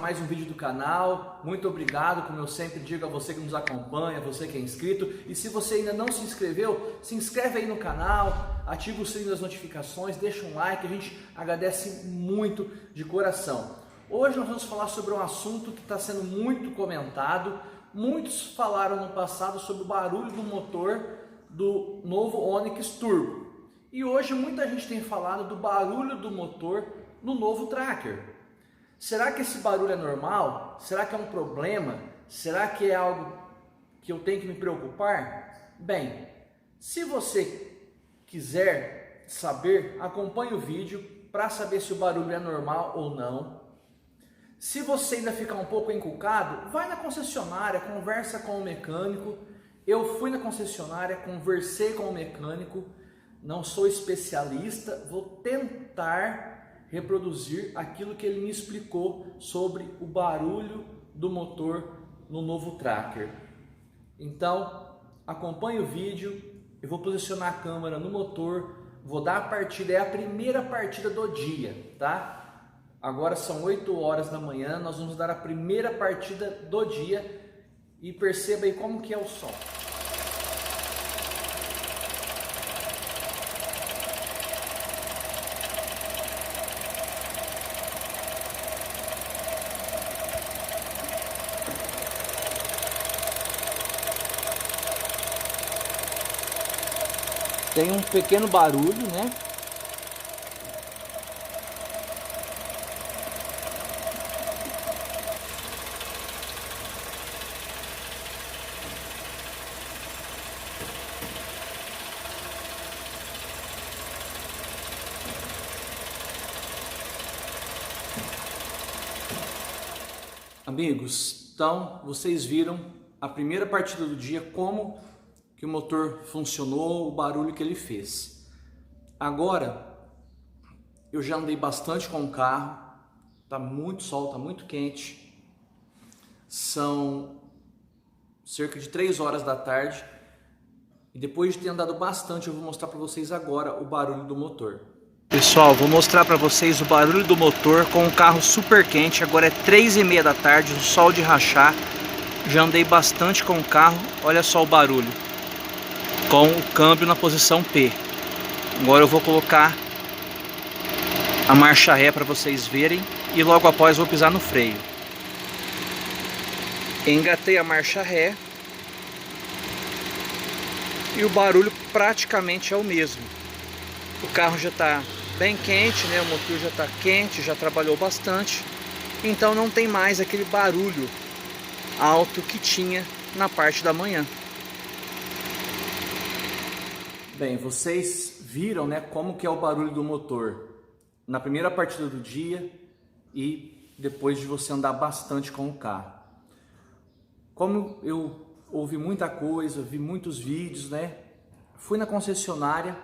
mais um vídeo do canal. Muito obrigado, como eu sempre digo a você que nos acompanha, você que é inscrito. E se você ainda não se inscreveu, se inscreve aí no canal, ativa o sininho das notificações, deixa um like, a gente agradece muito de coração. Hoje nós vamos falar sobre um assunto que está sendo muito comentado. Muitos falaram no passado sobre o barulho do motor do novo Onix Turbo. E hoje muita gente tem falado do barulho do motor no novo Tracker. Será que esse barulho é normal? Será que é um problema? Será que é algo que eu tenho que me preocupar? Bem, se você quiser saber, acompanhe o vídeo para saber se o barulho é normal ou não. Se você ainda ficar um pouco encucado, vai na concessionária, conversa com o mecânico. Eu fui na concessionária, conversei com o mecânico, não sou especialista, vou tentar reproduzir aquilo que ele me explicou sobre o barulho do motor no novo Tracker. Então, acompanhe o vídeo, eu vou posicionar a câmera no motor, vou dar a partida, é a primeira partida do dia, tá? Agora são 8 horas da manhã, nós vamos dar a primeira partida do dia e perceba aí como que é o som. Tem um pequeno barulho, né? Amigos, então vocês viram a primeira partida do dia, como que o motor funcionou, o barulho que ele fez. Agora, eu já andei bastante com o carro, tá muito sol, tá muito quente, são cerca de 3 horas da tarde, e depois de ter andado bastante, eu vou mostrar para vocês agora o barulho do motor. Pessoal, vou mostrar para vocês o barulho do motor com o carro super quente. Agora é 3h30 da tarde, o sol de rachar, já andei bastante com o carro, olha só o barulho. Com o câmbio na posição P. Agora eu vou colocar a marcha ré para vocês verem e logo após vou pisar no freio. Engatei a marcha ré e o barulho praticamente é o mesmo. O carro já está bem quente, né? O motor já está quente, já trabalhou bastante, então não tem mais aquele barulho alto que tinha na parte da manhã. Bem, vocês viram, né, como que é o barulho do motor na primeira partida do dia e depois de você andar bastante com o carro. Como eu ouvi muita coisa, vi muitos vídeos, né, fui na concessionária,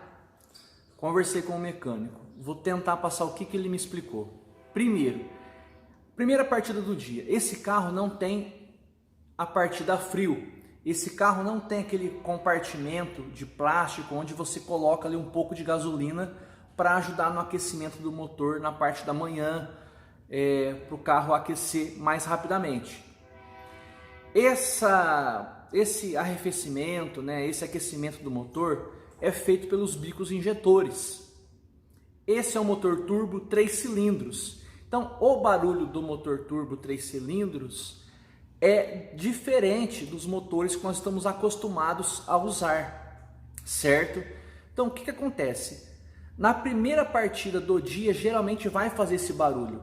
conversei com o mecânico, vou tentar passar o que ele me explicou. Primeira partida do dia, esse carro não tem a partida a frio. Esse carro não tem aquele compartimento de plástico onde você coloca ali um pouco de gasolina para ajudar no aquecimento do motor na parte da manhã, para o carro aquecer mais rapidamente. Esse arrefecimento, né, esse aquecimento do motor é feito pelos bicos injetores. Esse é um motor turbo 3 cilindros. Então, o barulho do motor turbo 3 cilindros é diferente dos motores que nós estamos acostumados a usar, certo? Então o que acontece? Na primeira partida do dia geralmente vai fazer esse barulho.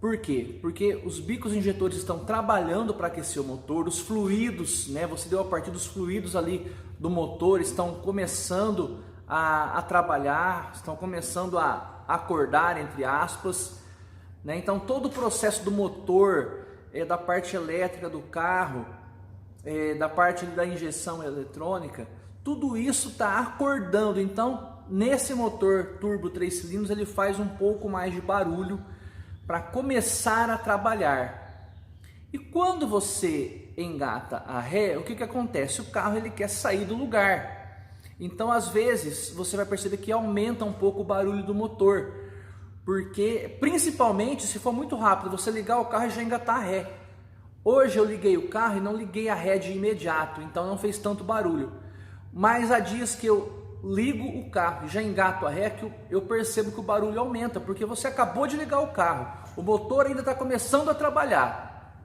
Por quê? Porque os bicos injetores estão trabalhando para aquecer o motor, os fluidos, né? Você deu a partida, os fluidos ali do motor estão começando a trabalhar, estão começando a acordar, entre aspas, né? Então todo o processo do motor, da parte elétrica do carro, da parte da injeção eletrônica, tudo isso está acordando. Então, nesse motor turbo 3 cilindros, ele faz um pouco mais de barulho para começar a trabalhar. E quando você engata a ré, o que acontece? O carro ele quer sair do lugar. Então, às vezes, você vai perceber que aumenta um pouco o barulho do motor, porque principalmente se for muito rápido, você ligar o carro e já engatar a ré. Hoje eu liguei o carro e não liguei a ré de imediato, então não fez tanto barulho. Mas há dias que eu ligo o carro e já engato a ré que eu percebo que o barulho aumenta, porque você acabou de ligar o carro, o motor ainda está começando a trabalhar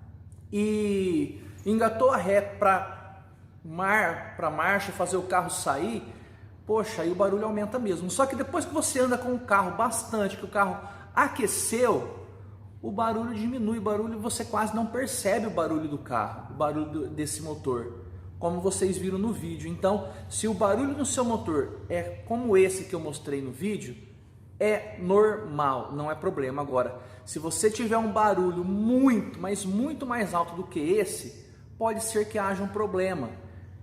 e engatou a ré para marcha, fazer o carro sair, poxa, aí o barulho aumenta mesmo. Só que depois que você anda com o carro bastante, que o carro aqueceu, o barulho diminui, você quase não percebe o barulho do carro, o barulho desse motor, como vocês viram no vídeo. Então, se o barulho no seu motor é como esse que eu mostrei no vídeo, é normal, não é problema. Agora, se você tiver um barulho muito, mas muito mais alto do que esse, pode ser que haja um problema.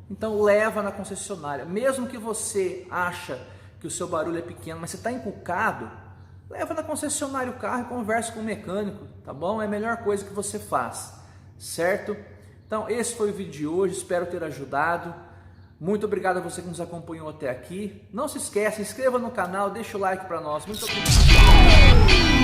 Então, leva na concessionária. Mesmo que você acha que o seu barulho é pequeno, mas você está encucado, leva na concessionária o carro e converse com o mecânico, tá bom? É a melhor coisa que você faz, certo? Então, esse foi o vídeo de hoje, espero ter ajudado. Muito obrigado a você que nos acompanhou até aqui. Não se esqueça, se inscreva no canal, deixa o like para nós. Muito obrigado.